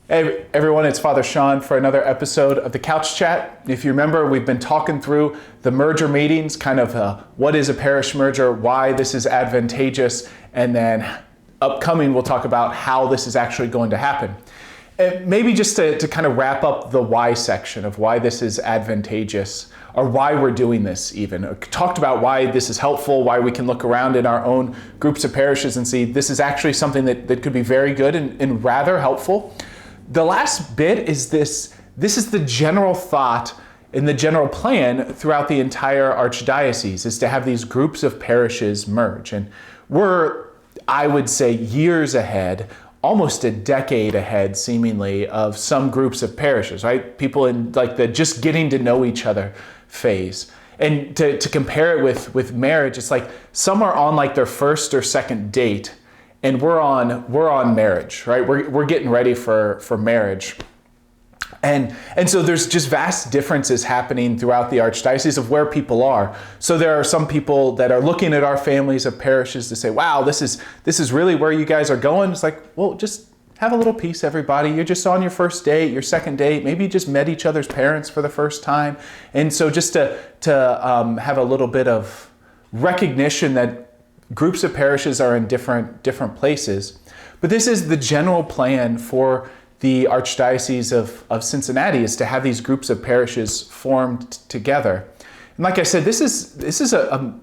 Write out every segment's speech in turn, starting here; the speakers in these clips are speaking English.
Hey everyone, it's Father Sean for another episode of the Couch Chat. If you remember, we've been talking through the merger meetings, kind of what is a parish merger, why this is advantageous, and then upcoming we'll talk about how this is actually going to happen. And maybe just to kind of wrap up the why section of why this is advantageous, or why we're doing this even. Talked about why this is helpful, why we can look around in our own groups of parishes and see this is actually something that could be very good and rather helpful. The last bit is this is the general thought and the general plan throughout the entire archdiocese, is to have these groups of parishes merge. And we're, I would say, years ahead, almost a decade ahead seemingly, of some groups of parishes, right? People in like the just getting to know each other phase. And to compare it with marriage, it's like some are on like their first or second date, and we're on marriage, right? We're getting ready for marriage. And so there's just vast differences happening throughout the archdiocese of where people are. So there are some people that are looking at our families of parishes to say, wow, this is really where you guys are going. It's like, well, just have a little peace, everybody. You're just on your first date, your second date. Maybe you just met each other's parents for the first time. And so just to have a little bit of recognition that groups of parishes are in different places. But this is the general plan for the Archdiocese of Cincinnati, is to have these groups of parishes formed together. And like I said, this is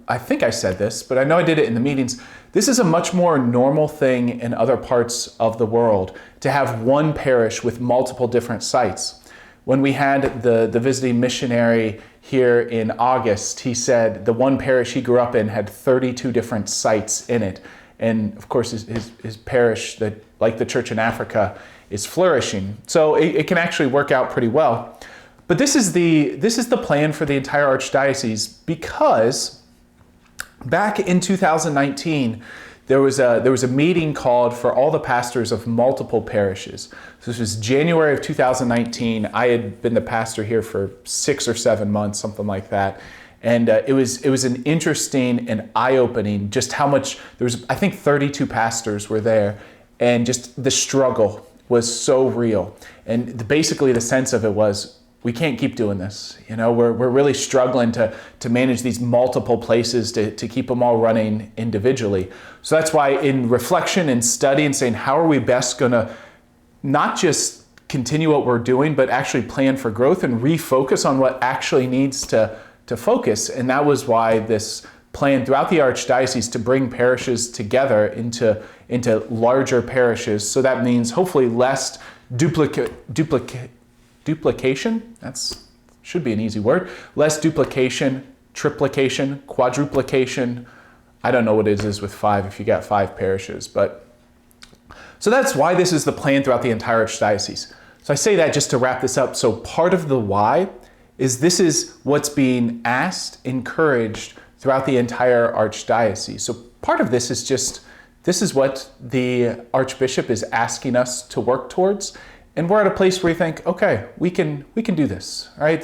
I think I said this, but I know I did it in the meetings. This is a much more normal thing in other parts of the world, to have one parish with multiple different sites. When we had the visiting missionary here in August, he said the one parish he grew up in had 32 different sites in it. And of course his parish, that like the church in Africa, is flourishing. So it can actually work out pretty well. But this is the plan for the entire archdiocese, because back in 2019, there was a meeting called for all the pastors of multiple parishes. So this was January of 2019. I had been the pastor here for 6 or 7 months, something like that. And it was an interesting and eye-opening, just how much, there was, I think 32 pastors were there, and just the struggle was so real. And basically the sense of it was, we can't keep doing this. You know, we're really struggling to manage these multiple places, to keep them all running individually. So that's why in reflection and study and saying, how are we best gonna not just continue what we're doing, but actually plan for growth and refocus on what actually needs to focus. And that was why this plan throughout the archdiocese to bring parishes together into larger parishes. So that means hopefully less duplication, should be an easy word, less duplication, triplication, quadruplication. I don't know what it is with 5 if you got 5 parishes, but so that's why this is the plan throughout the entire archdiocese. So I say that just to wrap this up. So part of the why is this is what's being asked, encouraged throughout the entire archdiocese. So part of this is just, this is what the Archbishop is asking us to work towards. And we're at a place where we think, okay, we can do this, all right?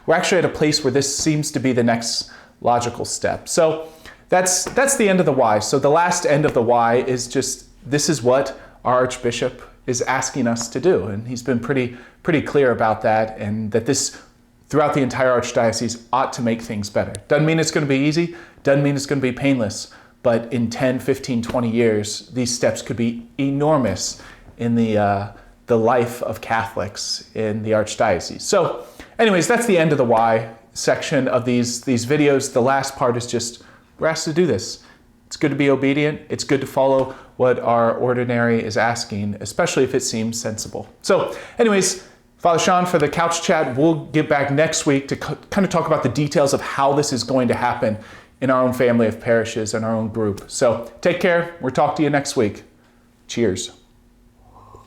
We're actually at a place where this seems to be the next logical step. So that's the end of the why. So the last end of the why is just, this is what our Archbishop is asking us to do. And he's been pretty clear about that, and that this, throughout the entire archdiocese, ought to make things better. Doesn't mean it's going to be easy, doesn't mean it's going to be painless, but in 10, 15, 20 years, these steps could be enormous in the life of Catholics in the archdiocese. So anyways, that's the end of the why section of these videos. The last part is just, we're asked to do this. It's good to be obedient. It's good to follow what our ordinary is asking, especially if it seems sensible. So anyways, Father Sean for the Couch Chat. We'll get back next week to kind of talk about the details of how this is going to happen in our own family of parishes and our own group. So take care. We'll talk to you next week. Cheers.